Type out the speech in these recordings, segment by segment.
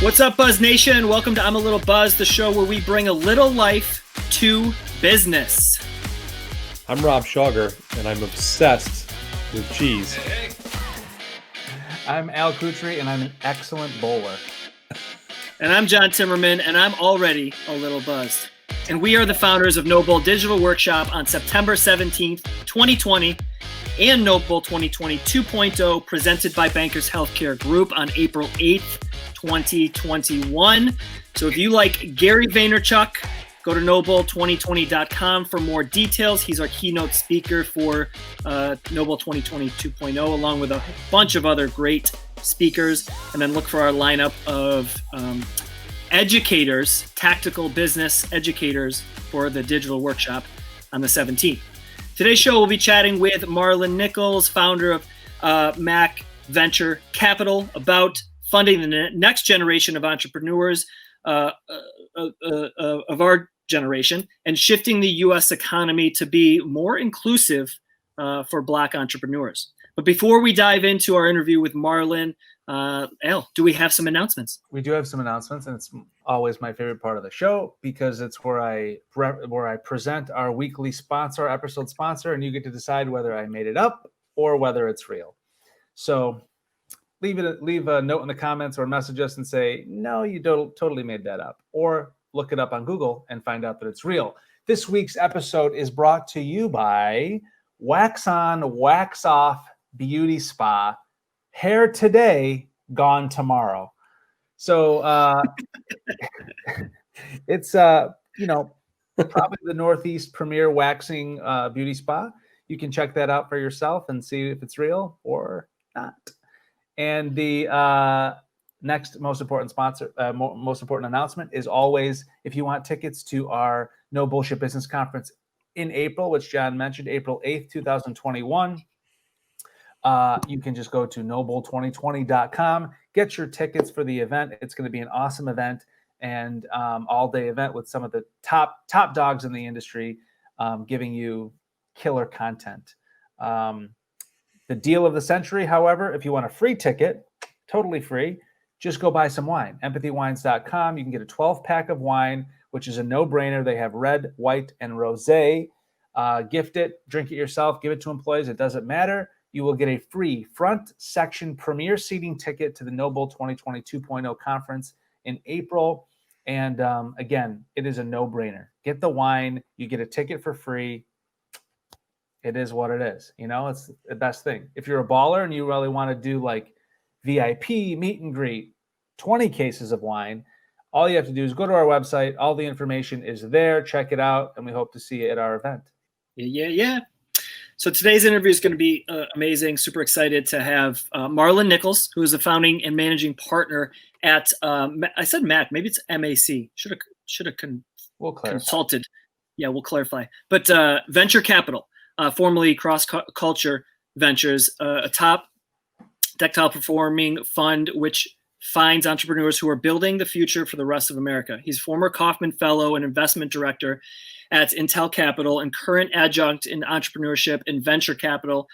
What's up, Buzz Nation? Welcome to I'm a Little Buzz, the show where we bring a little life to business. I'm Rob Schauger, and I'm obsessed with cheese. I'm Al Kutri, and I'm an excellent bowler. And I'm John Timmerman, and I'm already a little buzzed. And we are the founders of No Bull Digital Workshop on September 17th, 2020, and No Bull 2020 2.0, presented by Bankers Healthcare Group on April 8th, 2021. So if you like Gary Vaynerchuk, go to nobull2020.com for more details. He's our keynote speaker for No Bull 2020 2.0, along with a bunch of other great speakers. And then look for our lineup of educators, tactical business educators for the digital workshop on the 17th. Today's show, we'll be chatting with Marlon Nichols, founder of Mac Venture Capital, about funding the next generation of entrepreneurs of our generation and shifting the U.S. economy to be more inclusive for Black entrepreneurs. But before we dive into our interview with Marlon, Al, do we have some announcements? We do have some announcements, and it's always my favorite part of the show because it's where I present our weekly sponsor, episode sponsor, and you get to decide whether I made it up or whether it's real. So leave a note in the comments or message us and say, no, you totally made that up, or look it up on Google and find out that it's real. This week's episode is brought to you by Wax On, Wax Off Beauty Spa. Hair today, gone tomorrow. So it's probably the Northeast premier waxing beauty spa. You can check that out for yourself and see if it's real or not. And the next most important announcement is always, if you want tickets to our No Bullshit Business Conference in April, which John mentioned, April 8th, 2021, you can just go to nobull2020.com, get your tickets for the event. It's going to be an awesome event and all-day event with some of the top dogs in the industry giving you killer content. The deal of the century, however, if you want a free ticket, totally free, just go buy some wine. empathywines.com. You can get a 12-pack of wine, which is a no-brainer. They have red, white, and rosé. Gift it, drink it yourself, give it to employees. It doesn't matter. You will get a free front section premier seating ticket to the No Bull 2020 2.0 conference in April. And again, it is a no-brainer. Get the wine. You get a ticket for free. It is what it is. It's the best thing. If you're a baller and you really want to do like VIP, meet and greet, 20 cases of wine, all you have to do is go to our website. All the information is there. Check it out. And we hope to see you at our event. Yeah. So today's interview is going to be amazing. Super excited to have Marlon Nichols, who is the founding and managing partner at, I said Mac, maybe it's MAC. Should have consulted. Yeah, we'll clarify. But Venture Capital. Formerly Cross Culture Ventures, a top performing fund which finds entrepreneurs who are building the future for the rest of America. He's former Kaufmann Fellow and Investment Director at Intel Capital and current adjunct in entrepreneurship and venture capital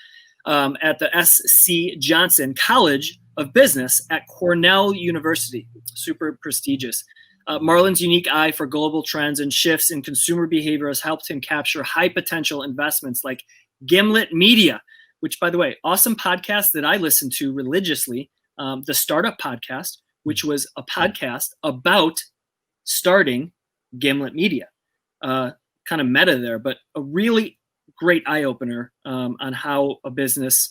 at the S.C. Johnson College of Business at Cornell University. Super prestigious. Marlon's unique eye for global trends and shifts in consumer behavior has helped him capture high potential investments like Gimlet Media, which, by the way, awesome podcast that I listen to religiously, the Startup Podcast, which was a podcast about starting Gimlet Media. Kind of meta there, but a really great eye-opener on how a business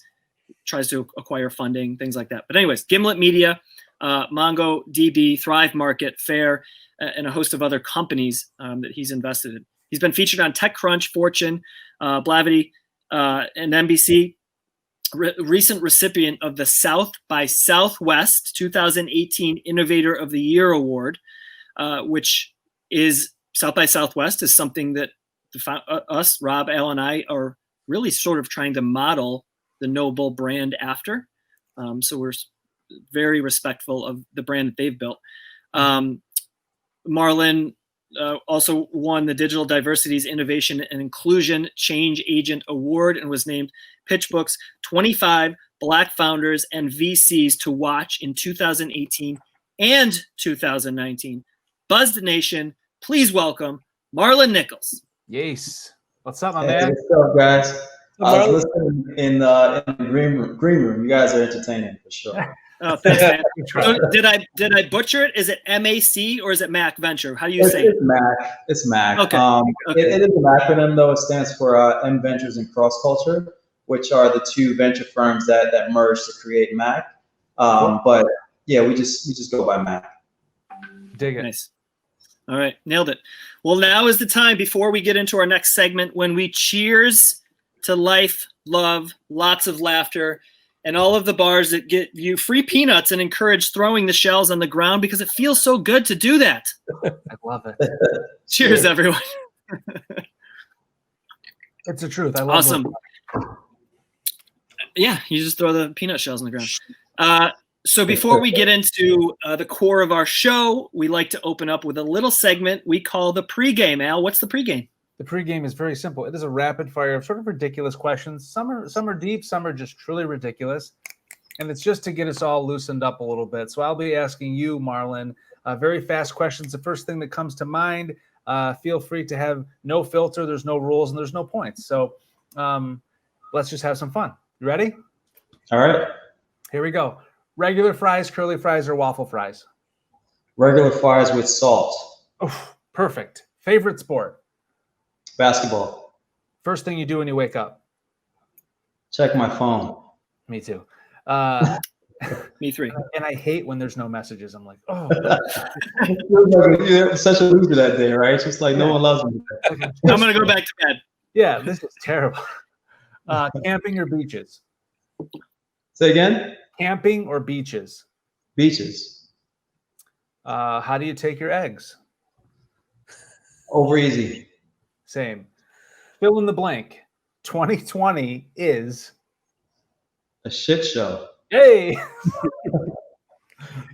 tries to acquire funding, things like that. But anyways, Gimlet Media, MongoDB, Thrive Market, Fair, and a host of other companies that he's invested in. He's been featured on TechCrunch, Fortune, Blavity, and NBC. Recent recipient of the South by Southwest 2018 Innovator of the Year Award, which is South by Southwest is something that us, Rob, Al, and I are really sort of trying to model the No Bull brand after. So we're very respectful of the brand that they've built. Marlon also won the Digital Diversity's Innovation and Inclusion Change Agent Award and was named Pitchbook's 25 Black Founders and VCs to Watch in 2018 and 2019. Buzzed Nation, please welcome Marlon Nichols. Yes. What's up, my Hey, man? what's up, guys? I was listening in the green room. You guys are entertaining for sure. Oh, thanks, man. So did I butcher it? Is it MAC or is it Mac Venture? How do you say it? It's Mac. It's Mac. Okay. It is an acronym, though. It stands for M Ventures and Cross Culture, which are the two venture firms that merged to create Mac. But yeah, we just go by Mac. Dig it. Nice. All right, nailed it. Well, now is the time before we get into our next segment when we cheers to life, love, lots of laughter, and all of the bars that get you free peanuts and encourage throwing the shells on the ground because it feels so good to do that. I love it. Cheers, everyone. It's the truth. I love Awesome. Yeah, you just throw the peanut shells on the ground. So before we get into the core of our show, we like to open up with a little segment we call the pregame. Al, what's the pregame? The pregame is very simple. It is a rapid fire of sort of ridiculous questions. Some are deep, some are just truly ridiculous. And it's just to get us all loosened up a little bit. So I'll be asking you, Marlon, very fast questions. The first thing that comes to mind, feel free to have no filter. There's no rules and there's no points. So let's just have some fun. You ready? All right. Here we go. Regular fries, curly fries, or waffle fries? Regular fries with salt. Oh, perfect. Favorite sport? Basketball. First thing you do when you wake up? Check my phone. Me too. Me three. And I hate when there's no messages. I'm like, oh. You're such a loser that day, right? It's just like no one loves me. I'm going to go back to bed. Yeah, this is terrible. Camping or beaches? Say again? Camping or beaches? Beaches. How do you take your eggs? Over easy. Same. Fill in the blank. 2020 is A shit show. hey.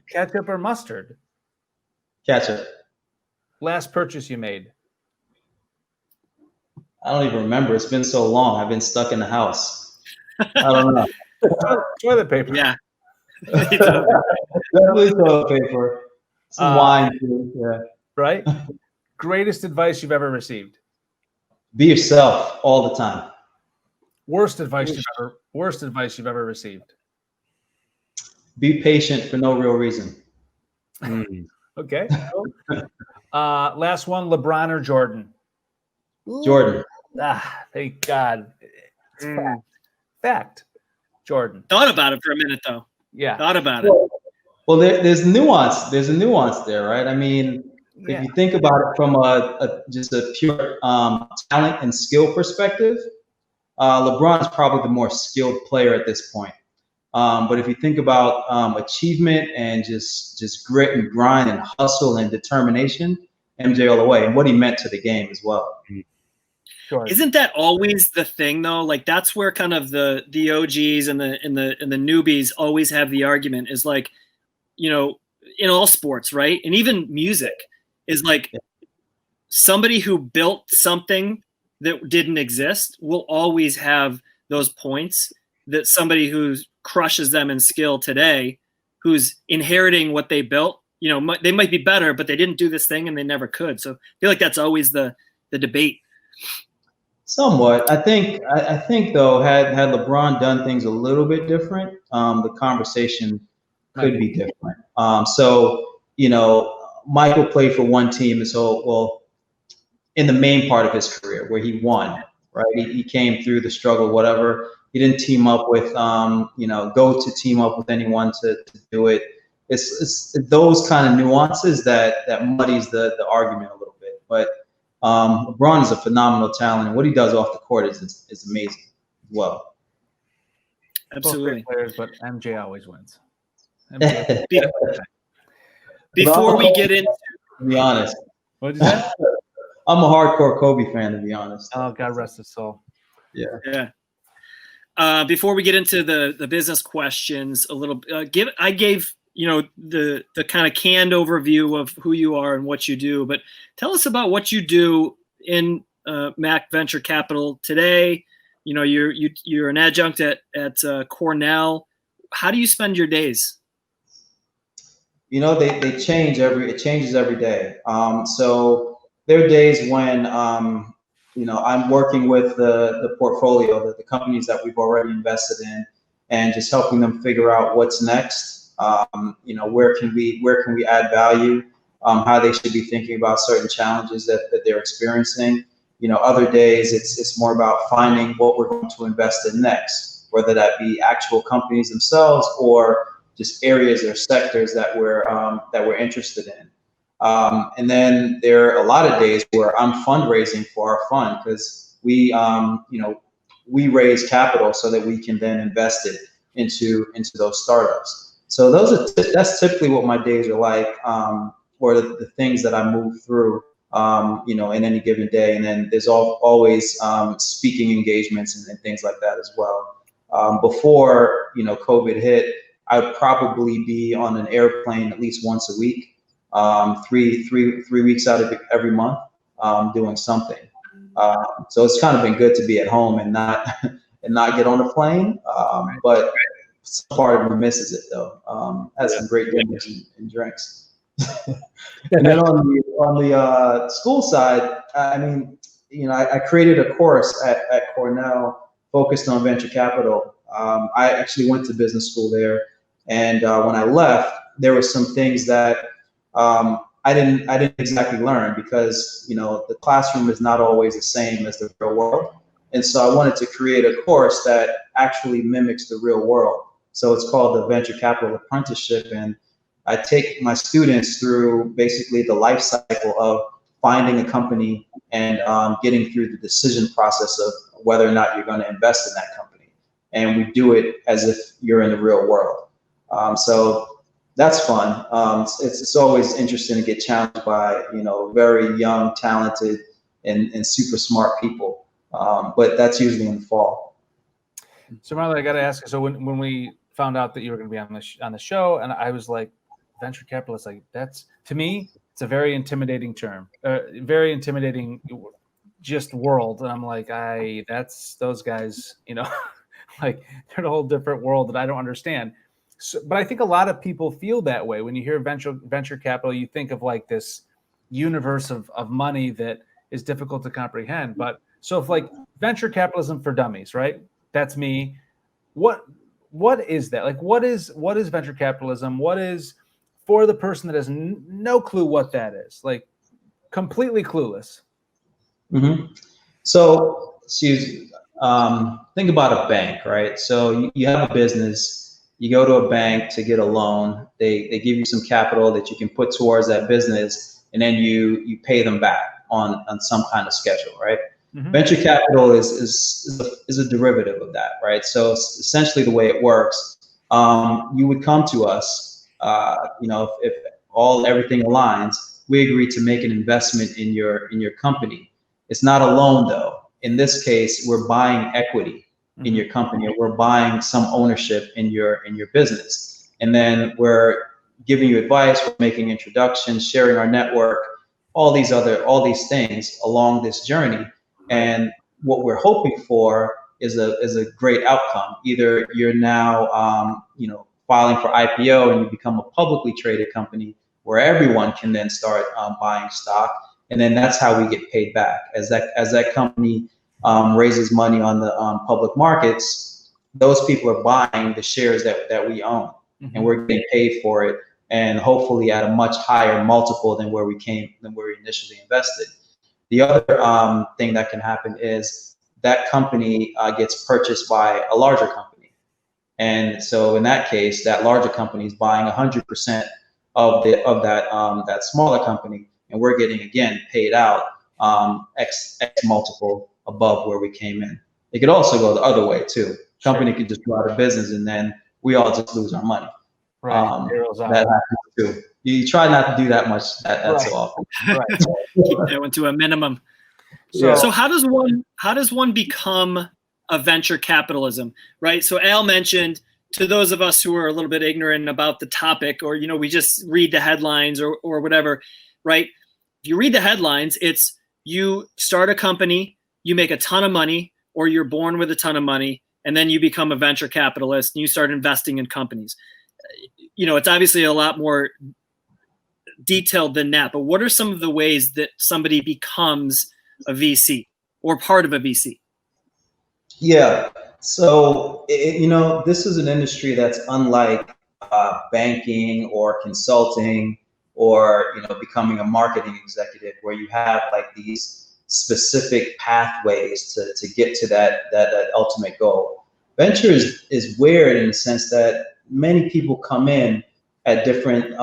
Ketchup or mustard? Ketchup. Last purchase you made? I don't even remember. It's been so long. I've been stuck in the house. I don't know. Toilet paper. Yeah. Definitely toilet paper. Some wine too. Yeah. Right? Greatest advice you've ever received? Be yourself all the time. Worst advice you've ever received? Be patient for no real reason. Okay. Last one, LeBron or Jordan? Jordan. Thank God. It's fact. Jordan. Thought about it for a minute, though. Yeah. Thought about it. Well, there's nuance. There's a nuance there, right? I mean, if you think about it from just a pure talent and skill perspective, LeBron is probably the more skilled player at this point. But if you think about achievement and just grit and grind and hustle and determination, MJ all the way, and what he meant to the game as well. Sure. Isn't that always the thing, though? Like that's where kind of the OGs and the newbies always have the argument is like, you know, in all sports, right? And even music is like somebody who built something that didn't exist will always have those points that somebody who crushes them in skill today, who's inheriting what they built, you know, they might be better, but they didn't do this thing and they never could. So I feel like that's always the debate. Somewhat. I think though, had LeBron done things a little bit different, the conversation could be different. So, you know, Michael played for one team, and so, well, in the main part of his career where he won, right? He came through the struggle, whatever. He didn't team up with, go to team up with anyone to do it. It's those kind of nuances that muddies the argument a little bit. But LeBron is a phenomenal talent, and what he does off the court is amazing as well. Absolutely. Both great players, but MJ always wins. Before we get into, To be honest, What did you say? I'm a hardcore Kobe fan, to be honest. Oh, God rest his soul. Yeah. Before we get into the business questions, a little, I gave the kind of canned overview of who you are and what you do, but tell us about what you do in Mac Venture Capital today. You know, you're an adjunct at Cornell. How do you spend your days? they change it changes every day. So there are days when, I'm working with the portfolio, the companies that we've already invested in, and just helping them figure out what's next. Where can we add value? How they should be thinking about certain challenges that they're experiencing. Other days it's more about finding what we're going to invest in next, whether that be actual companies themselves or just areas or sectors that we're interested in. And then there are a lot of days where I'm fundraising for our fund because we raise capital so that we can then invest it into those startups. So that's typically what my days are like, or the things that I move through, in any given day. And then there's always speaking engagements and things like that as well. Before COVID hit, I would probably be on an airplane at least once a week, 3 weeks out of every month, doing something. So it's kind of been good to be at home and not get on a plane. But some part of me misses it though. Had some great dinners and drinks. And then on the school side, I created a course at Cornell focused on venture capital. I actually went to business school there, and when I left, there were some things that I didn't exactly learn because the classroom is not always the same as the real world, and so I wanted to create a course that actually mimics the real world. So it's called the Venture Capital Apprenticeship, and I take my students through basically the life cycle of finding a company and getting through the decision process of whether or not you're going to invest in that company. And we do it as if you're in the real world. So that's fun. It's always interesting to get challenged by, very young, talented, and super smart people. But that's usually in the fall. So Marlon, I got to ask you, so when we found out that you were going to be on the show, and I was like, venture capitalist, like that's, to me, it's a very intimidating term, very intimidating just world. And I'm like, that's those guys, like they're in a whole different world that I don't understand. So, but I think a lot of people feel that way. When you hear venture capital, you think of like this universe of money that is difficult to comprehend. But so if like venture capitalism for dummies, right? That's me. What is that? Like, what is venture capitalism? What is, for the person that has no clue what that is, like completely clueless? Mm-hmm. So, think about a bank, right? So you have a business, you go to a bank to get a loan. They give you some capital that you can put towards that business, and then you pay them back on some kind of schedule, right? Mm-hmm. Venture capital is a derivative of that, right? So essentially the way it works, you would come to us, if everything aligns, we agree to make an investment in your company. It's not a loan though. In this case, we're buying equity in your company, or we're buying some ownership in your business. And then we're giving you advice, we're making introductions, sharing our network, all these things along this journey. And what we're hoping for is a great outcome. Either you're now filing for IPO and you become a publicly traded company where everyone can then start buying stock, and then that's how we get paid back as that company raises money on the public markets. Those people are buying the shares that we own, and we're getting paid for it, and hopefully at a much higher multiple than where we initially invested. The other thing that can happen is that company gets purchased by a larger company. And so in that case, that larger company is buying 100% of that smaller company, and we're getting, again, paid out X multiple above where we came in. It could also go the other way too. Company could just go out of business, and then we all just lose our money. Right. That happens too. You try not to do that much that so often. Right. Keep that one to a minimum. So how does one become a venture capitalism, right? So Al mentioned, to those of us who are a little bit ignorant about the topic, or we just read the headlines or whatever, right? If you read the headlines, it's you start a company, you make a ton of money, or you're born with a ton of money, and then you become a venture capitalist and you start investing in companies. It's obviously a lot more detailed than that, but what are some of the ways that somebody becomes a VC or part of a VC? Yeah. So, this is an industry that's unlike banking or consulting or, becoming a marketing executive, where you have like these specific pathways to get to that ultimate goal. Venture is weird in the sense that many people come in at different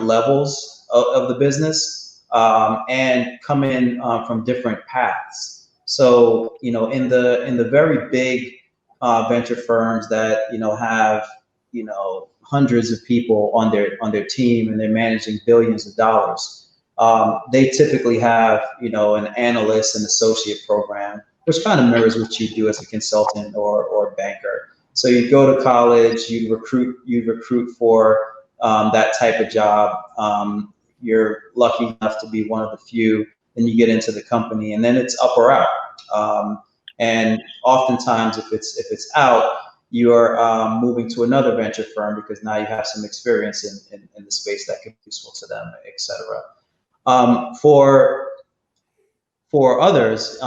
levels of the business, and come in from different paths. So, in the very big venture firms that have hundreds of people on their team, and they're managing billions of dollars, they typically have an analyst and associate program, which kind of mirrors what you do as a consultant or banker. So you go to college, you recruit for that type of job. You're lucky enough to be one of the few, then you get into the company, and then it's up or out. And oftentimes, if it's out, you're moving to another venture firm because now you have some experience in the space that could be useful to them, et cetera. For others,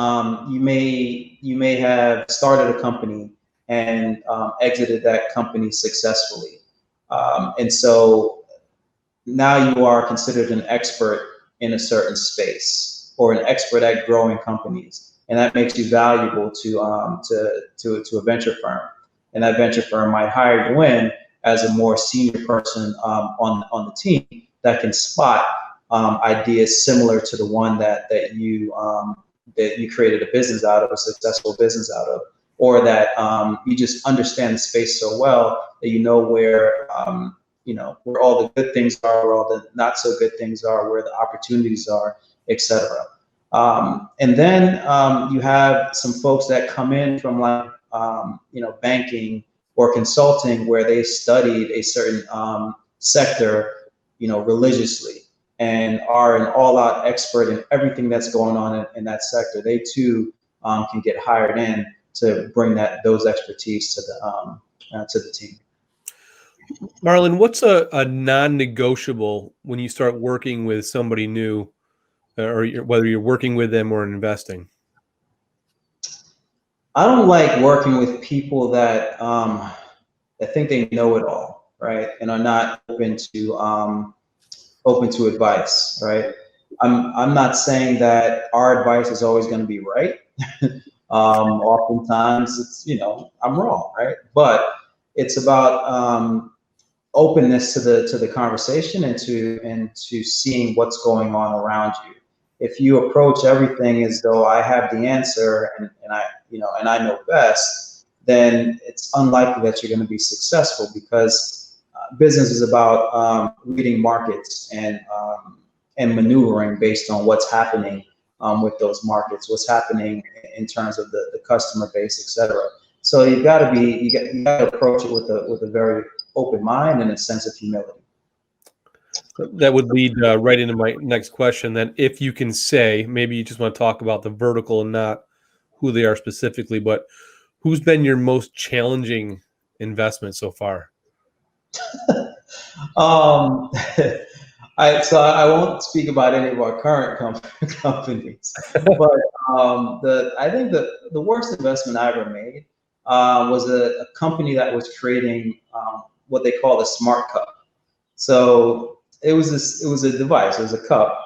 you may have started a company and exited that company successfully, and so now you are considered an expert in a certain space, or an expert at growing companies, and that makes you valuable to a venture firm, and that venture firm might hire you in as a more senior person on the team that can spot ideas similar to the one that you created a business out of, a successful business out of, or that you just understand the space so well that where where all the good things are, where all the not so good things are, where the opportunities are, etc. And then you have some folks that come in from like banking or consulting, where they studied a certain sector religiously, and are an all-out expert in everything that's going on in that sector. They too can get hired in to bring those expertise to the team. Marlon, what's a non-negotiable when you start working with somebody new, or whether you're working with them or investing? I don't like working with people that think they know it all, right, and are not open to advice, right? I'm not saying that our advice is always going to be right. Oftentimes, it's I'm wrong, right? But it's about openness to the conversation and to seeing what's going on around you. If you approach everything as though I have the answer and I know best, then it's unlikely that you're going to be successful, because business is about reading markets and maneuvering based on what's happening with those markets, what's happening in terms of the customer base, et cetera. So you got to approach it with a very open mind and a sense of humility. That would lead right into my next question. Then, if you can say, maybe you just want to talk about the vertical and not who they are specifically, but who's been your most challenging investment so far? I won't speak about any of our current companies, but I think the worst investment I ever made was a company that was creating what they call a smart cup. So it was a device, it was a cup,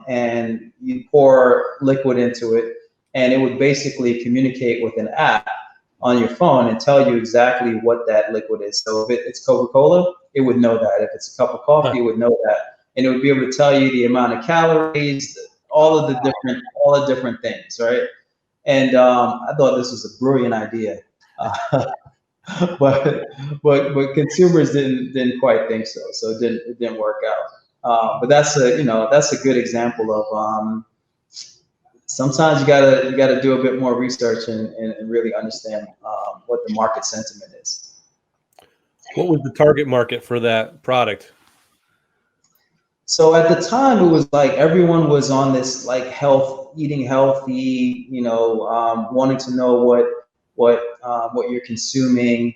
and you pour liquid into it, and it would basically communicate with an app on your phone and tell you exactly what that liquid is. So if it's Coca-Cola, it would know that. If it's a cup of coffee, it would know that, and it would be able to tell you the amount of calories, all the different things, right? And I thought this was a brilliant idea, but consumers didn't quite think so. So it didn't work out. But that's a good example of sometimes you gotta do a bit more research and really understand what the market sentiment is. What was the target market for that product? So at the time, it was like everyone was on this like eating healthy, wanting to know what you're consuming,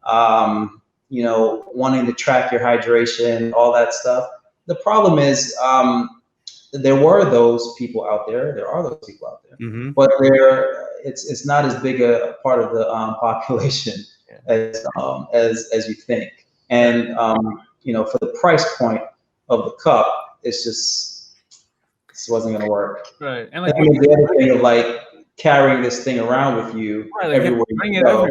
wanting to track your hydration, all that stuff. the problem is there were those people out there. There are those people out there, but it's not as big a part of the population as you think. And for the price point of the cup, this wasn't going to work. Right. And like the other thing of like carrying this thing around with you everywhere you go.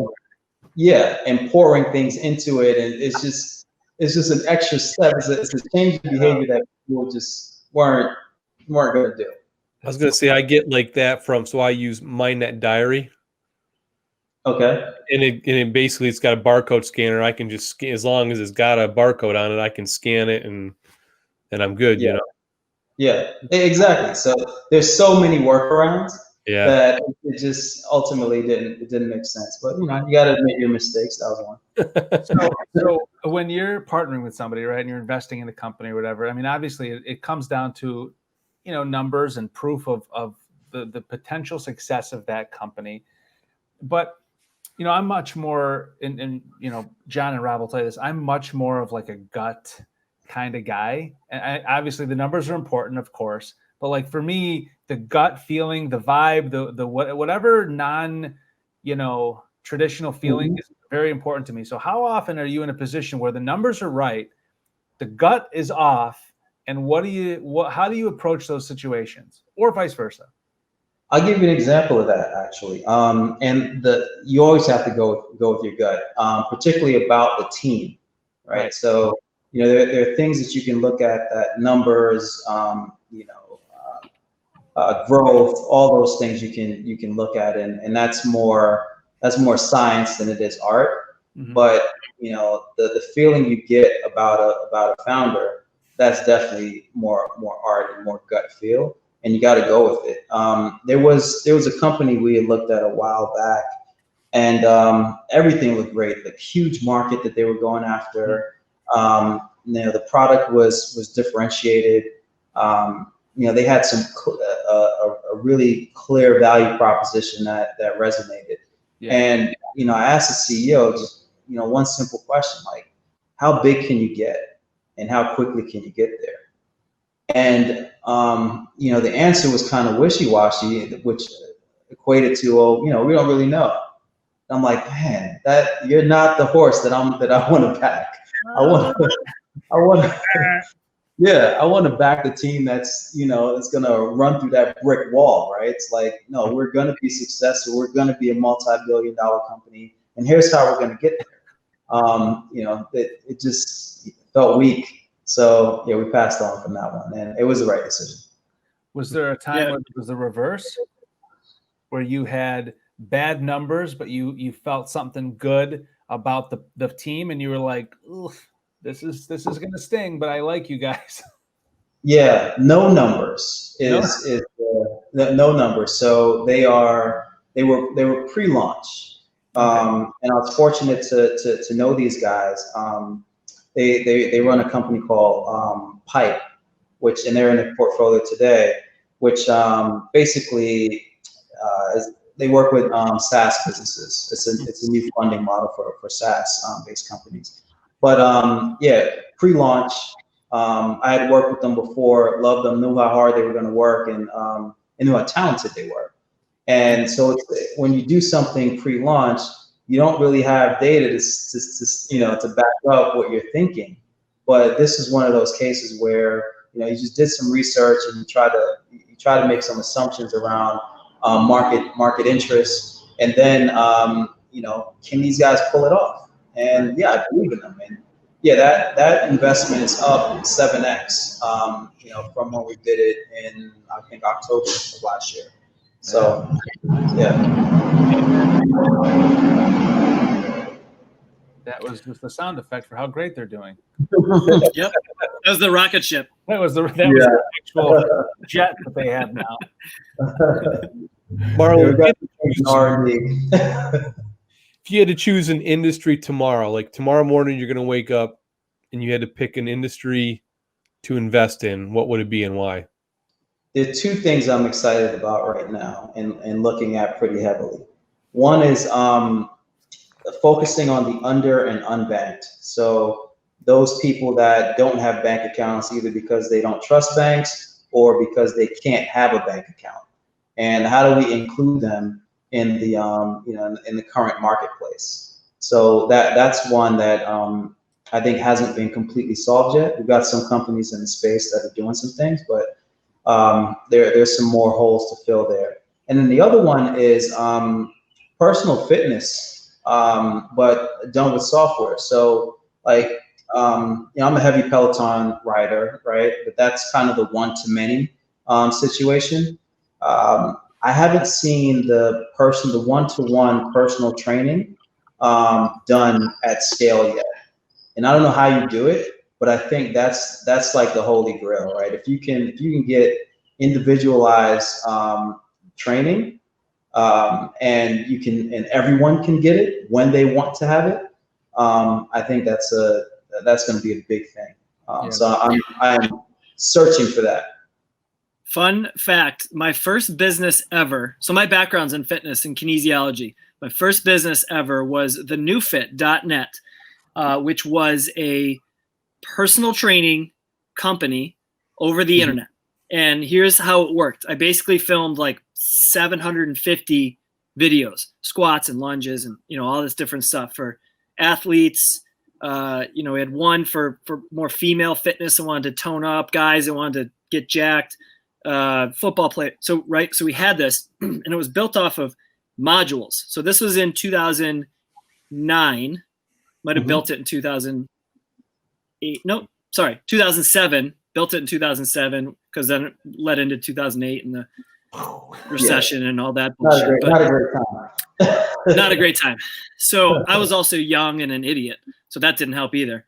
Yeah, and pouring things into it, and it's just an extra step. It's a change of behavior that people just weren't going to do. I was going to say I get like that so I use MyNet Diary. Okay. And it basically it's got a barcode scanner. I can just as long as it's got a barcode on it, I can scan it and I'm good. Yeah. Yeah, exactly. So there's so many workarounds. Yeah. That it just ultimately didn't make sense. But you got to admit your mistakes. That was one. So when you're partnering with somebody, right, and you're investing in a company or whatever, I mean, obviously it comes down to, numbers and proof of the potential success of that company. But I'm much more, and John and Rob will tell you this, I'm much more of like a gut kind of guy. And obviously the numbers are important, of course. But like for me, the gut feeling, the vibe, the whatever traditional feeling is very important to me. So how often are you in a position where the numbers are right, the gut is off, and how do you approach those situations, or vice versa? I'll give you an example of that actually. And you always have to go with your gut, particularly about the team, right? So there are things that you can look at, that numbers, growth, all those things you can look at, and that's more science than it is art. But the feeling you get about a founder, that's definitely more art and more gut feel, and you got to go with it. There was a company we had looked at a while back, and everything looked great, like huge market that they were going after. The product was differentiated. They had a really clear value proposition that resonated. Yeah. And, I asked the CEO just, one simple question, like, how big can you get and how quickly can you get there? And, the answer was kind of wishy-washy, which equated to, well, we don't really know. And I'm like, man, that you're not the horse that I want to back. I want to back the team that's going to run through that brick wall, right? It's like, no, we're going to be successful. We're going to be a multi-billion-dollar company, and here's how we're going to get there. It just felt weak. So yeah, we passed on from that one, and it was the right decision. Was there a time when it was the reverse, where you had bad numbers, but you felt something good about the team, and you were like, ugh, this is going to sting, but I like you guys? Yeah, no numbers is no numbers. So they were pre-launch, and I was fortunate to know these guys. They run a company called Pipe, and they're in the portfolio today, which basically they work with SaaS businesses. It's a new funding model for SaaS based companies. But pre-launch, I had worked with them before, loved them, knew how hard they were going to work, and knew how talented they were. And so when you do something pre-launch, you don't really have data to back up what you're thinking. But this is one of those cases where you just did some research and you try to make some assumptions around market interest, and then can these guys pull it off? And yeah, I believe in them. And yeah, that investment is up 7x, from when we did it in, I think, October of last year. So yeah. That was just the sound effect for how great they're doing. Yep, that was the rocket ship. That was the actual jet that they have now. Marlon, if you had to choose an industry tomorrow, like tomorrow morning, you're going to wake up and you had to pick an industry to invest in, what would it be and why? There are two things I'm excited about right now and looking at pretty heavily. One is focusing on the under and unbanked. So those people that don't have bank accounts, either because they don't trust banks or because they can't have a bank account. And how do we include them in the in the current marketplace? So that's one that I think hasn't been completely solved yet. We've got some companies in the space that are doing some things, but there's some more holes to fill there. And then the other one is personal fitness, but done with software. So like, I'm a heavy Peloton rider, right? But that's kind of the one-to-many situation. I haven't seen the one-to-one personal training done at scale yet. And I don't know how you do it, but I think that's like the holy grail, right? If you can get individualized training, and everyone can get it when they want to have it, I think that's going to be a big thing. So I'm searching for that. Fun fact, my first business ever, so my background's in fitness and kinesiology. My first business ever was thenewfit.net, which was a personal training company over the internet. And here's how it worked. I basically filmed like 750 videos, squats and lunges and, all this different stuff for athletes. We had one for more female fitness and wanted to tone up, guys that wanted to get jacked, football play. So we had this and it was built off of modules. So this was in 2009, might have built it in 2008. No, sorry, 2007, built it in 2007 because then it led into 2008 and the recession and all that bullshit. Not a great time. Not a great time. So I was also young and an idiot, so that didn't help either.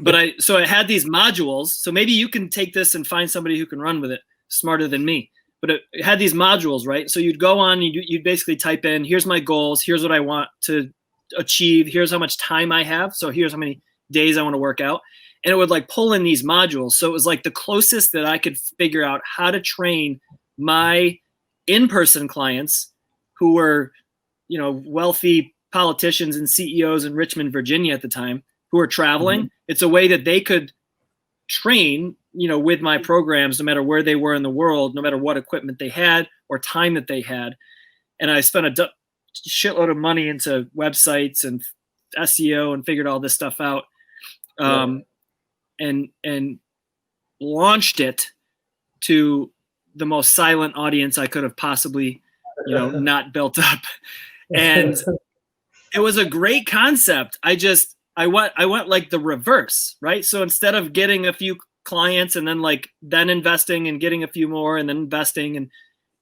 But I had these modules. So maybe you can take this and find somebody who can run with it smarter than me. But it had these modules, right? So you'd go on, you'd basically type in, here's my goals, here's what I want to achieve, here's how much time I have, so here's how many days I want to work out. And it would like pull in these modules. So it was like the closest that I could figure out how to train my in-person clients who were, wealthy politicians and CEOs in Richmond, Virginia at the time, who were traveling. It's a way that they could train, with my programs, no matter where they were in the world, no matter what equipment they had or time that they had. And I spent a shitload of money into websites and SEO and figured all this stuff out, and launched it to the most silent audience I could have possibly, not built up. And it was a great concept. I went like the reverse, right? So instead of getting a few clients and then investing and getting a few more and then investing and,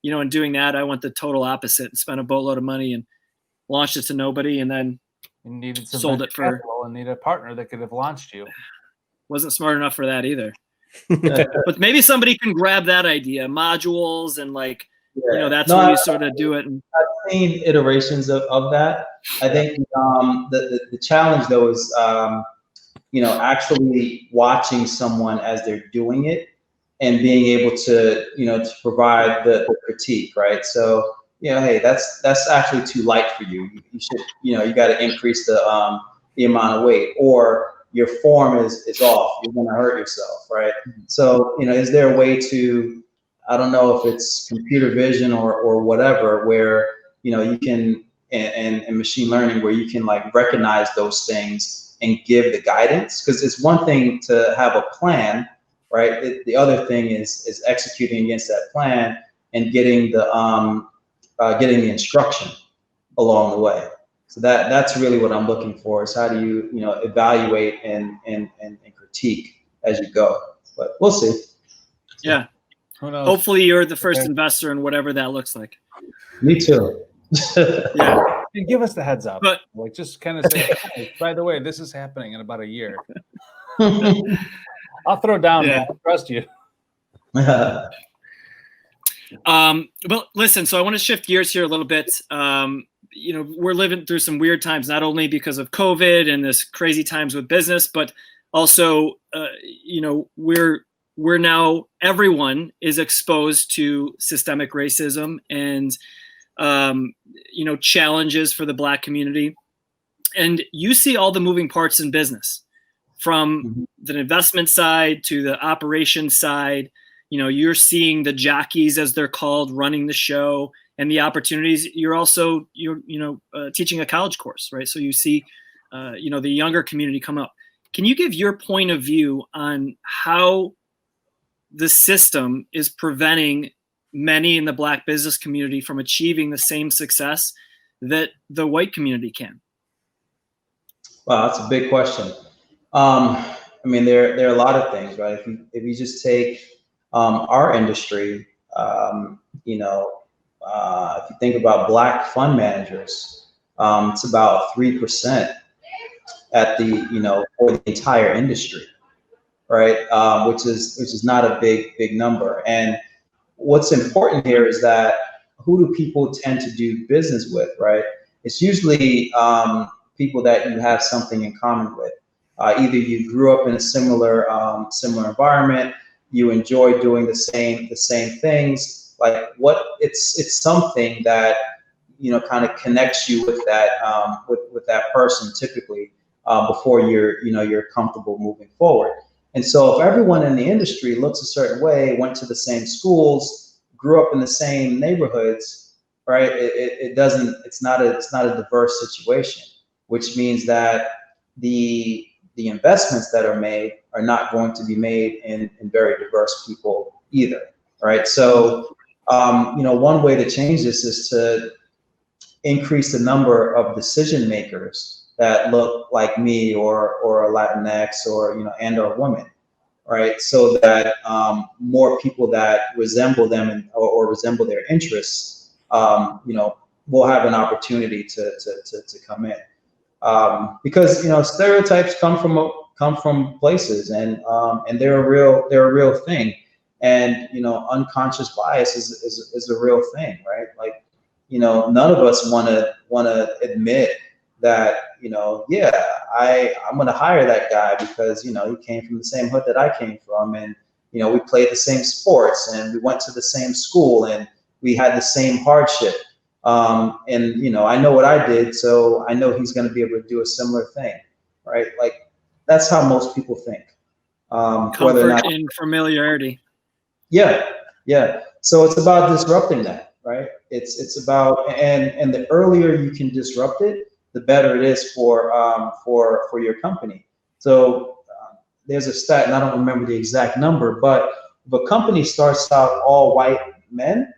and doing that, I went the total opposite and spent a boatload of money and launched it to nobody. And then needed some sold it for, and needed a partner that could have launched you. Wasn't smart enough for that either. But maybe somebody can grab that idea, modules and that's where you sort of do it. I've seen iterations of that. I think the challenge though is, actually watching someone as they're doing it and being able to, to provide the critique, right? So, hey, that's actually too light for you. You should, you got to increase the amount of weight, or your form is off. You're going to hurt yourself, right? So, is there a way to, I don't know if it's computer vision or whatever, where, you can, and machine learning, where you can recognize those things and give the guidance? Because it's one thing to have a plan, right? The other thing is executing against that plan and getting the instruction along the way. So that's really what I'm looking for, is how do you, evaluate and critique as you go. But we'll see. Yeah. Who knows? Hopefully you're the first investor in whatever that looks like. Me too. Yeah. And give us the heads up. But just kind of say, hey, by the way, this is happening in about a year. I'll throw down, man. I trust you. But listen, so I want to shift gears here a little bit. We're living through some weird times, not only because of COVID and this crazy times with business, but also, we're now, everyone is exposed to systemic racism and, challenges for the Black community. And you see all the moving parts in business, from the investment side to the operations side. You're seeing the jockeys, as they're called, running the show and the opportunities. You're also teaching a college course, right? So you see the younger community come up. Can you give your point of view on how the system is preventing many in the Black business community from achieving the same success that the white community can? Wow, that's a big question. I mean, there are a lot of things, right? If you just take our industry, if you think about Black fund managers, it's about 3% at for the entire industry, right? Which is not a big number. And what's important here is that who do people tend to do business with, right? It's usually people that you have something in common with. Either you grew up in a similar environment, you enjoy doing the same things. Like it's something that kind of connects you with that with that person typically before you're comfortable moving forward. And so if everyone in the industry looks a certain way, went to the same schools, grew up in the same neighborhoods, right? It's not a diverse situation, which means that the investments that are made are not going to be made in very diverse people either, right? So, one way to change this is to increase the number of decision makers that look like me or a Latinx or or women, right? So that more people that resemble them or resemble their interests, will have an opportunity to come in. Because stereotypes come from places, and they're a real thing, and unconscious bias is a real thing, right? Like none of us want to admit that I'm going to hire that guy because he came from the same hood that I came from, and we played the same sports, and we went to the same school, and we had the same hardship. And I know what I did, so I know he's going to be able to do a similar thing, right? Like that's how most people think. Comfort and familiarity. Yeah. So it's about disrupting that, right? It's about and the earlier you can disrupt it, the better it is for your company. So there's a stat, and I don't remember the exact number, but if a company starts out all white men,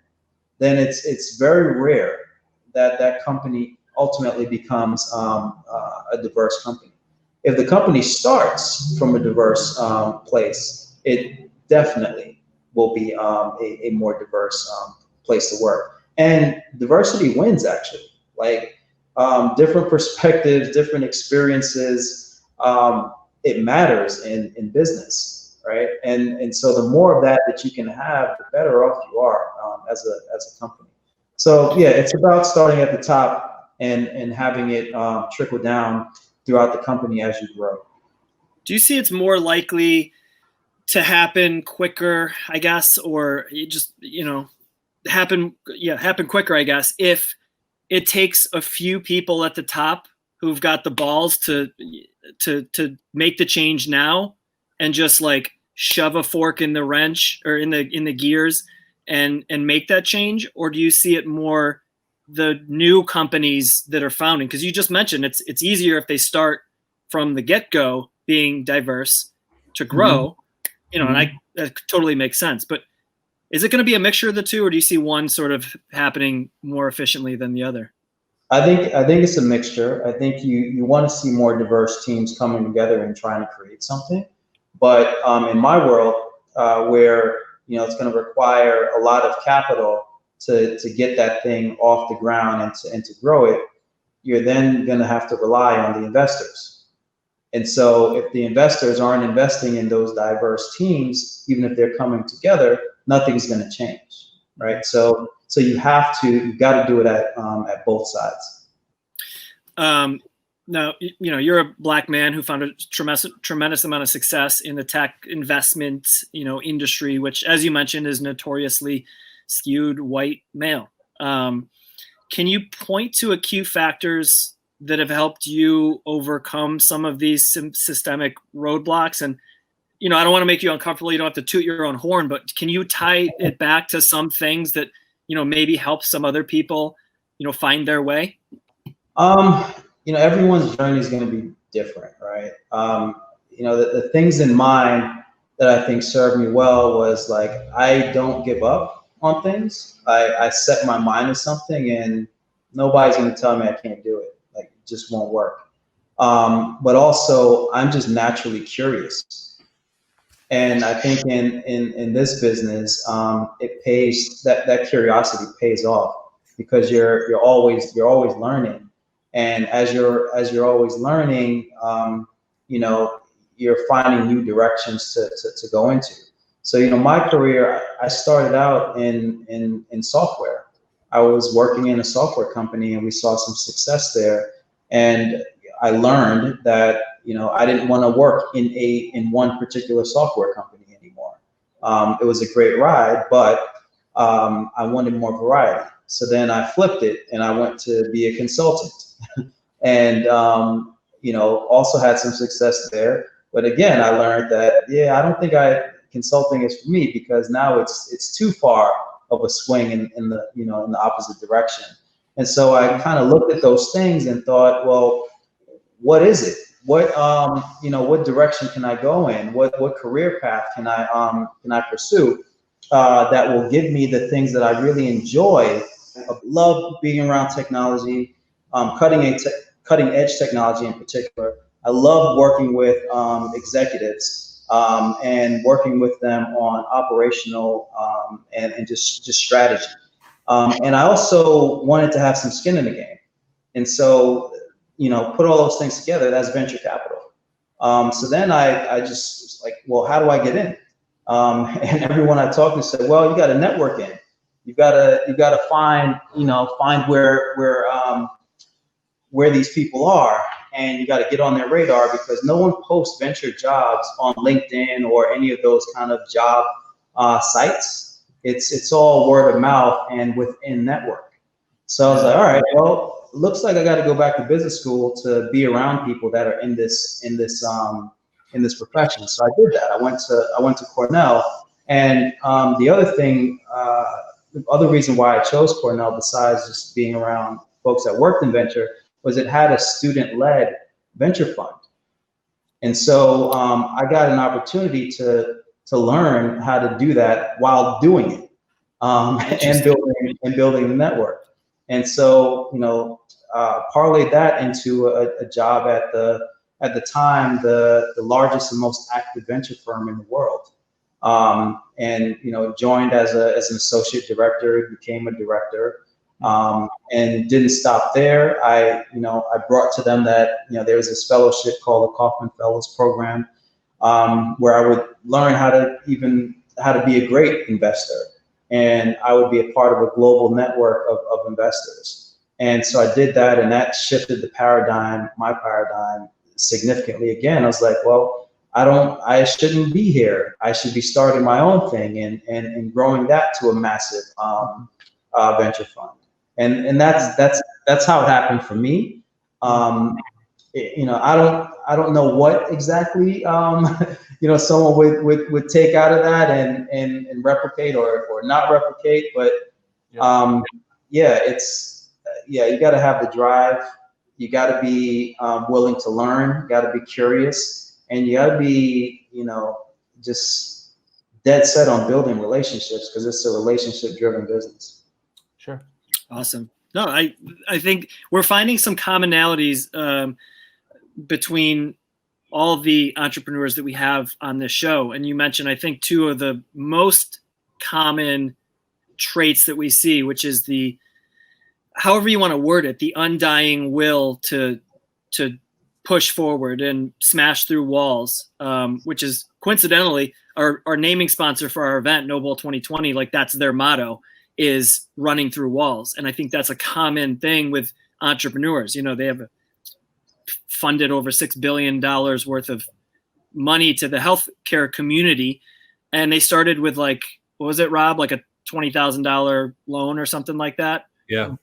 then it's very rare that company ultimately becomes a diverse company. If the company starts from a diverse place, it definitely will be a more diverse place to work. And diversity wins, actually. Like different perspectives, different experiences, it matters in business, right? And so the more of that you can have, the better off you are as a company. So yeah, it's about starting at the top and having it trickle down throughout the company as you grow. Do you see it's more likely to happen quicker, I guess, or just happen quicker, I guess, if it takes a few people at the top who've got the balls to make the change now and just like shove a fork in the wrench or in the gears and make that change? Or do you see it more the new companies that are founding? Because you just mentioned it's easier if they start from the get-go being diverse to grow, and that totally makes sense. But is it going to be a mixture of the two, or do you see one sort of happening more efficiently than the other? I think it's a mixture. I think you want to see more diverse teams coming together and trying to create something. But in my world, where it's going to require a lot of capital to get that thing off the ground and to grow it, you're then going to have to rely on the investors. And so if the investors aren't investing in those diverse teams, even if they're coming together, nothing's going to change, right? So you've got to do it at both sides. Now, you're a Black man who found a tremendous amount of success in the tech investment, industry, which, as you mentioned, is notoriously skewed white male. Can you point to a few factors that have helped you overcome some of these systemic roadblocks? And, I don't want to make you uncomfortable. You don't have to toot your own horn, but can you tie it back to some things that, maybe help some other people, find their way? Everyone's journey is going to be different, right? The things in mind that I think served me well was like, I don't give up on things. I set my mind to something and nobody's going to tell me I can't do it. Like, it just won't work. But also I'm just naturally curious. And I think in this business, it pays, that curiosity pays off, because you're always learning. And as you're always learning, you're finding new directions to go into. So, my career, I started out in software. I was working in a software company and we saw some success there. And I learned that, I didn't want to work in one particular software company anymore. It was a great ride, but I wanted more variety. So then I flipped it and I went to be a consultant and, also had some success there. But again, I learned that, I don't think consulting is for me, because now it's too far of a swing in the opposite direction. And so I kind of looked at those things and thought, well, what is it? What direction can I go in? What career path can I pursue that will give me the things that I really enjoy? I love being around technology, cutting edge technology in particular. I love working with executives and working with them on operational and just strategy. And I also wanted to have some skin in the game. And so, put all those things together, that's venture capital. So then I just was like, well, how do I get in? And everyone I talked to said, well, you got to network in. You got to find where these people are, and you got to get on their radar, because no one posts venture jobs on LinkedIn or any of those kind of job sites. It's all word of mouth and within network. So I was like, all right, well, looks like I got to go back to business school to be around people that are in this profession. So I did that. I went to Cornell, and the other reason why I chose Cornell, besides just being around folks that worked in venture, was it had a student-led venture fund. And so I got an opportunity to learn how to do that while doing it, and building the network. And so, parlayed that into a job at the time, the largest and most active venture firm in the world. And, joined as an associate director, became a director, and didn't stop there. I brought to them that, there was this fellowship called the Kaufmann Fellows Program, where I would learn how to be a great investor. And I would be a part of a global network of investors. And so I did that, and that shifted my paradigm significantly. Again, I was like, well, I shouldn't be here. I should be starting my own thing and growing that to a massive venture fund. And that's how it happened for me. I don't know what exactly someone would take out of that and replicate or not replicate, but you got to have the drive. You got to be willing to learn. You got to be curious, and you got to be just dead set on building relationships, because it's a relationship-driven business. Sure. Awesome. No, I think we're finding some commonalities between all the entrepreneurs that we have on this show. And you mentioned, I think, two of the most common traits that we see, which is the, however you want to word it, the undying will to push forward and smash through walls, which is coincidentally our naming sponsor for our event, Noble 2020. Like, that's their motto, is running through walls. And I think that's a common thing with entrepreneurs. They have funded over $6 billion worth of money to the healthcare community. And they started with, like, what was it, Rob? Like a $20,000 loan or something like that. Yeah.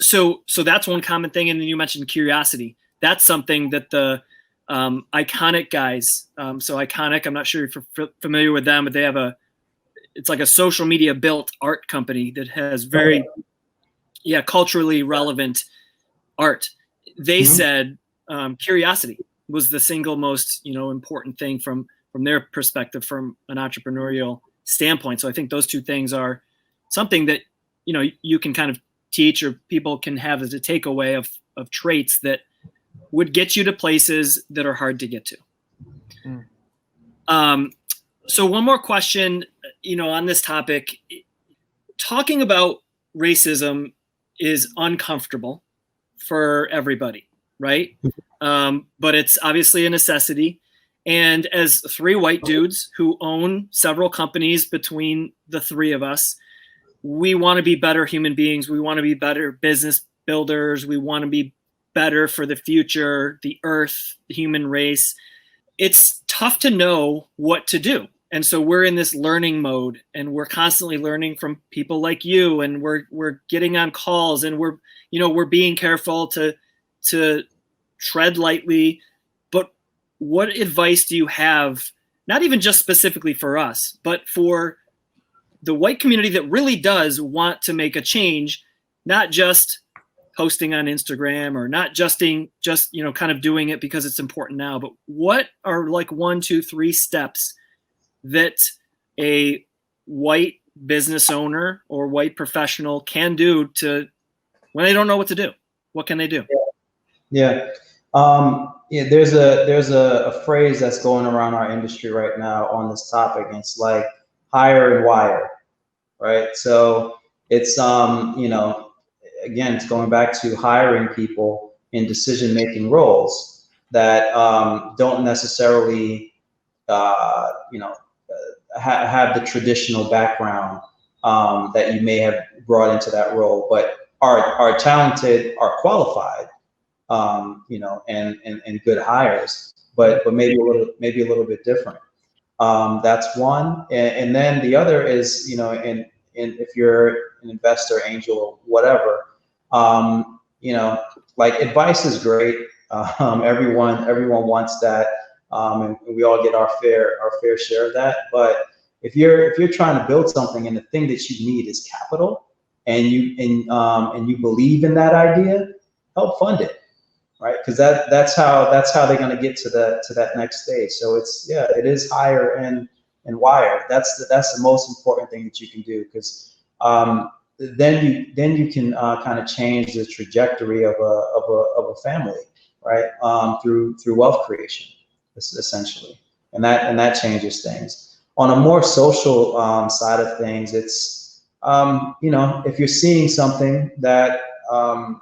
So that's one common thing. And then you mentioned curiosity. That's something that the Iconic guys, so Iconic, I'm not sure if you're familiar with them, but they have it's like a social media built art company that has very, culturally relevant art. They said curiosity was the single most, important thing from their perspective, from an entrepreneurial standpoint. So I think those two things are something that, you can kind of teach, or people can have as a takeaway of traits that would get you to places that are hard to get to. So one more question, on this topic. Talking about racism is uncomfortable for everybody, right? But it's obviously a necessity. And as 3 white dudes who own several companies between the 3 of us, we want to be better human beings. We want to be better business builders. We want to be better for the future, the earth, the human race. It's tough to know what to do. And so we're in this learning mode, and we're constantly learning from people like you, and we're getting on calls, and we're being careful to tread lightly. But what advice do you have, not even just specifically for us, but for the white community that really does want to make a change, not just posting on Instagram, or not just kind of doing it because it's important now, but what are like 1, 2, 3 steps that a white business owner or white professional can do to, when they don't know what to do? What can they do? Yeah. There's a phrase that's going around our industry right now on this topic, and it's like hire and wire, right? So it's again, it's going back to hiring people in decision-making roles that don't necessarily, have the traditional background that you may have brought into that role, but are talented, are qualified, and good hires, but maybe a little bit different. That's one, and then the other is, and if you're an investor, angel, or whatever, like advice is great. Everyone wants that, and we all get our fair share of that. But if you're trying to build something, and the thing that you need is capital, and you believe in that idea, help fund it, right? Because that's how they're going to get to that next stage. So it is hire and wire. That's the most important thing that you can do, because then you can kind of change the trajectory of a family, right? Through wealth creation, essentially, and that changes things. On a more social side of things, it's if you're seeing something that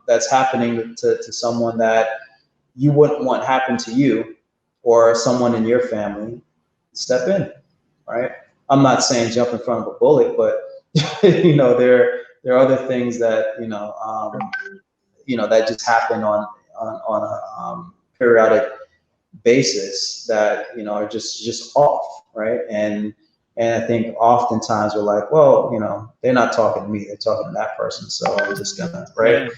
that's happening to someone that you wouldn't want happen to you or someone in your family, step in, right? I'm not saying jump in front of a bullet, but there are other things that that just happen on a periodic basis that are just off, right? And I think oftentimes we're like, well, they're not talking to me, they're talking to that person, so I'm just gonna, right? Yeah.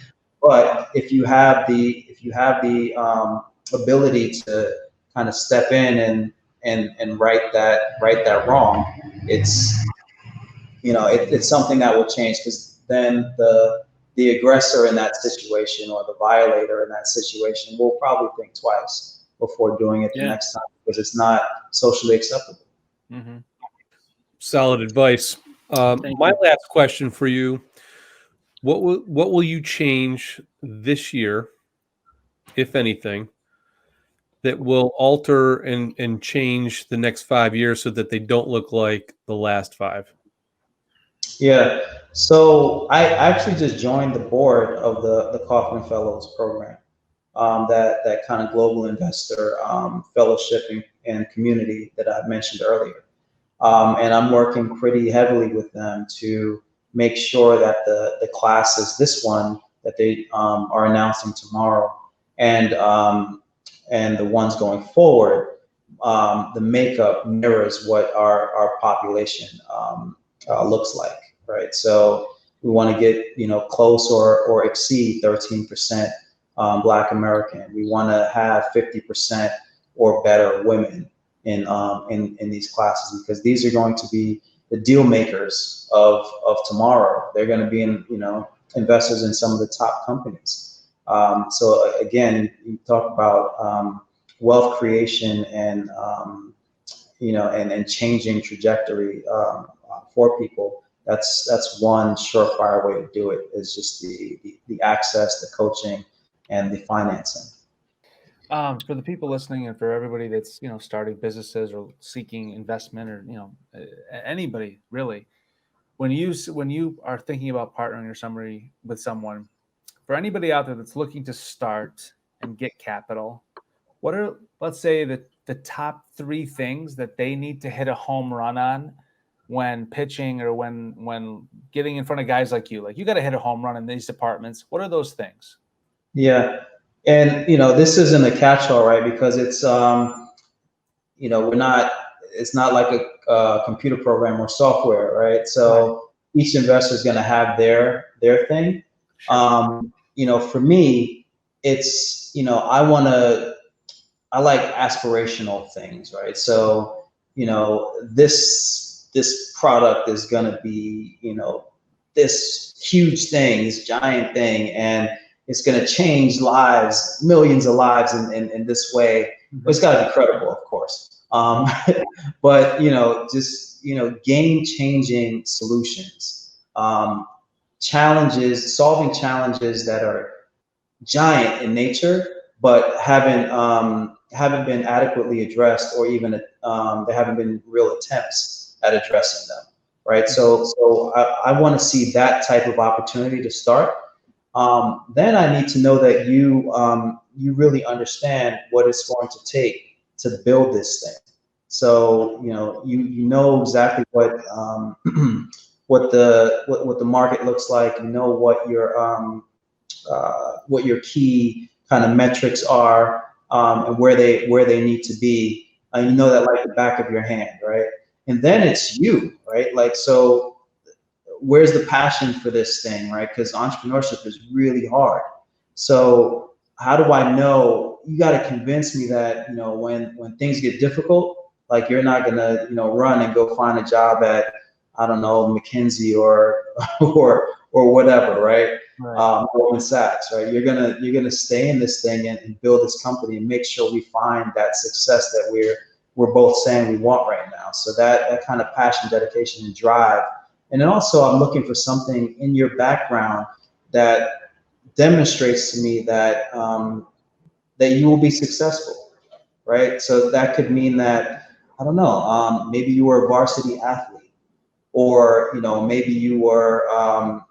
But if you have the ability to kind of step in and right that wrong, it's it's something that will change, because then the aggressor in that situation, or the violator in that situation, will probably think twice before doing it the next time, because it's not socially acceptable. Mm-hmm. Solid advice. My last question for you: what will you change this year, if anything, that will alter and change the next 5 years so that they don't look like the last 5? Yeah. So I actually just joined the board of the Kaufmann Fellows program, that kind of global investor fellowship and community that I mentioned earlier. And I'm working pretty heavily with them to make sure that the classes, this one that they are announcing tomorrow, and the ones going forward, the makeup mirrors what our population looks like, right? So We want to get, close or exceed 13% Black American. We want to have 50% or better women in these classes, because these are going to be the deal makers of tomorrow. They're going to be investors in some of the top companies. So again, you talk about wealth creation and and changing trajectory for people. That's one surefire way to do it, is just the access, the coaching, and the financing. For the people listening, and for everybody that's starting businesses or seeking investment, or anybody really, when you are thinking about partnering or summary with someone, for anybody out there that's looking to start and get capital, what are, let's say, the top 3 things that they need to hit a home run on when pitching, or when getting in front of guys like you? Like, you got to hit a home run in these departments. What are those things? Yeah. And, this isn't a catch-all, right? Because it's, it's not like a computer program or software, right? So each investor is going to have their thing. For me, it's, I like aspirational things, right? So, this product is going to be, this huge thing, this giant thing, and it's going to change lives, millions of lives in this way. But it's got to be credible, of course. But, just, game-changing solutions, solving challenges that are giant in nature, but haven't been adequately addressed, or even there haven't been real attempts at addressing them, right? So I want to see that type of opportunity to start. Then I need to know that you really understand what it's going to take to build this thing. So you know exactly what the market looks like. You know what your key kind of metrics are, and where they need to be. You know that like the back of your hand, right? And then it's you, right? Like, so where's the passion for this thing, right? Because entrepreneurship is really hard. So how do I know? You got to convince me that, when things get difficult, like, you're not gonna, run and go find a job at, I don't know, McKinsey or whatever, right? Goldman Sachs, right? You're gonna stay in this thing and build this company and make sure we find that success that we're both saying we want right now. So that kind of passion, dedication, and drive. And then also, I'm looking for something in your background that demonstrates to me that that you will be successful, right? So that could mean that, I don't know, maybe you were a varsity athlete, or maybe you were a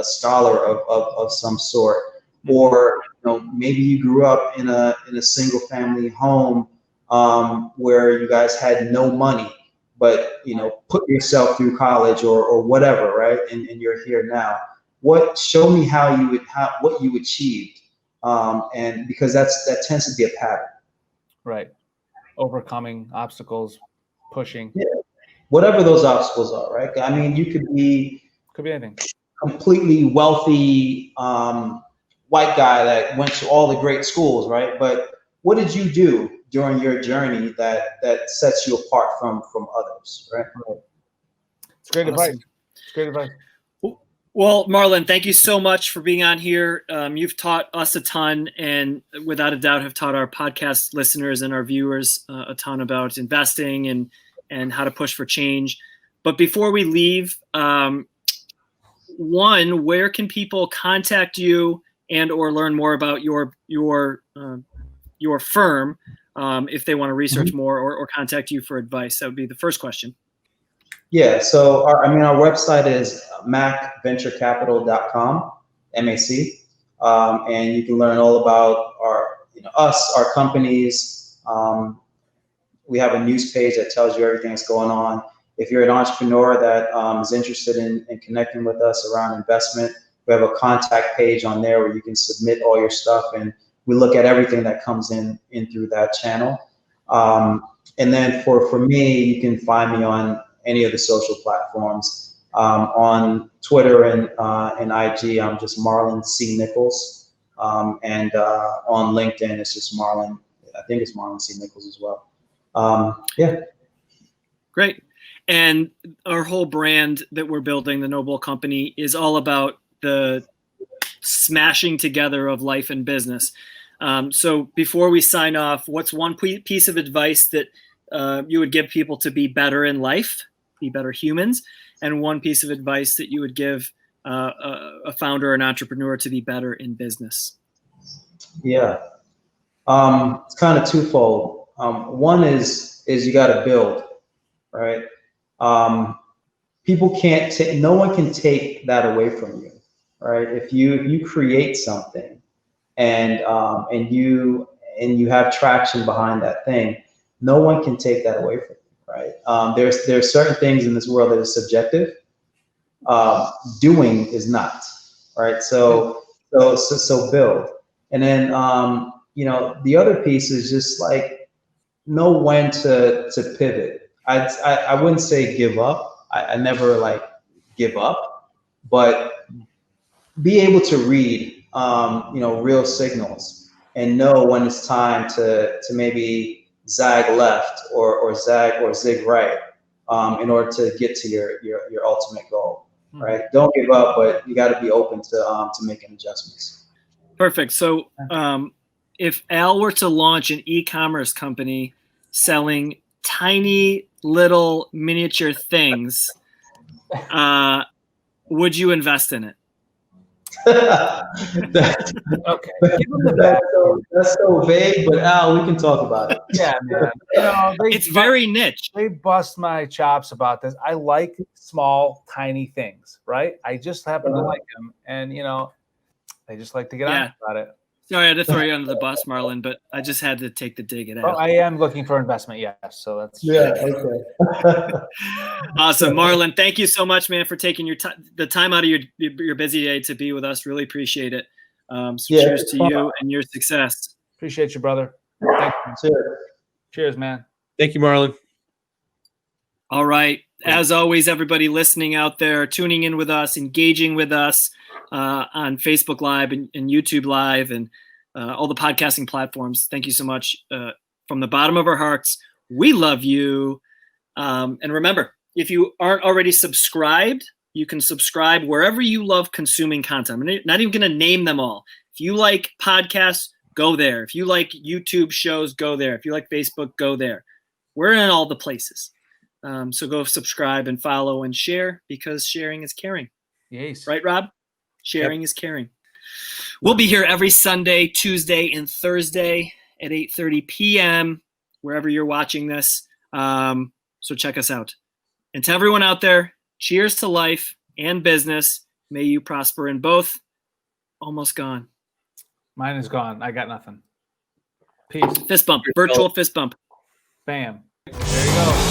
scholar of some sort, or maybe you grew up in a single family home where you guys had no money, but put yourself through college or whatever, right? And you're here now. Show me what you achieved, and because that tends to be a pattern. Right. Overcoming obstacles, pushing. Yeah. Whatever those obstacles are, right? I mean, you could be anything. Completely wealthy white guy that went to all the great schools, right? But what did you do during your journey that sets you apart from others, right? It's great Awesome. advice. It's great advice. Well, Marlon, thank you so much for being on here. You've taught us a ton, and without a doubt have taught our podcast listeners and our viewers a ton about investing and how to push for change. But before we leave, one, where can people contact you and or learn more about your firm if they want to research more or contact you for advice? That would be the first question. Yeah, so our website is macventurecapital.com, MAC, and you can learn all about our companies. We have a news page that tells you everything that's going on. If you're an entrepreneur that is interested in connecting with us around investment, we have a contact page on there where you can submit all your stuff, and we look at everything that comes in through that channel. And then for me, you can find me on any of the social platforms On Twitter and IG, I'm just Marlon C. Nichols. And on LinkedIn, it's just Marlon. I think it's Marlon C. Nichols as well. Yeah. Great. And our whole brand that we're building, the Noble Company, is all about the smashing together of life and business. So before we sign off, what's one piece of advice that you would give people to be better in life, be better humans, and one piece of advice that you would give a founder or an entrepreneur to be better in business? Yeah, it's kind of twofold. One is you got to build, right? People can't take, no one can take that away from you, right? If you create something and you have traction behind that thing, no one can take that away from you, right? There's certain things in this world that is subjective. Doing is not, right? So build. And then, the other piece is just like, know when to pivot. I wouldn't say give up. I never like give up, but be able to read, real signals and know when it's time to maybe zag left or zig right, in order to get to your ultimate goal, right? Don't give up, but you got to be open to making adjustments. Perfect. So if Al were to launch an e-commerce company selling tiny little miniature things, would you invest in it? Okay. That's so vague, but Al, we can talk about it. Yeah, man. It's very niche. They bust my chops about this. I like small, tiny things, right? I just happen to like them, and they just like to get on about it. Sorry, I had to throw you under the bus, Marlon, but I just had to take the dig at Al. Oh, I am looking for investment, yes. So that's Okay. Awesome, Marlon. Thank you so much, man, for taking the time out of your busy day to be with us. Really appreciate it. Cheers to you and your success. Appreciate you, brother. Thank you. Cheers, man. Thank you, Marlon. All right. As always, everybody listening out there, tuning in with us, engaging with us on Facebook Live and YouTube Live and all the podcasting platforms. Thank you so much. From the bottom of our hearts, we love you. And remember, if you aren't already subscribed, you can subscribe wherever you love consuming content. I'm not even going to name them all. If you like podcasts, go there. If you like YouTube shows, go there. If you like Facebook, go there. We're in all the places. So go subscribe and follow and share, because sharing is caring. Yes. Right, Rob? Sharing is caring. We'll be here every Sunday, Tuesday, and Thursday at 8:30 p.m. wherever you're watching this. So check us out. And to everyone out there, cheers to life and business. May you prosper in both. Almost gone. Mine is gone. I got nothing. Peace. Fist bump. Virtual fist bump. Bam. There you go.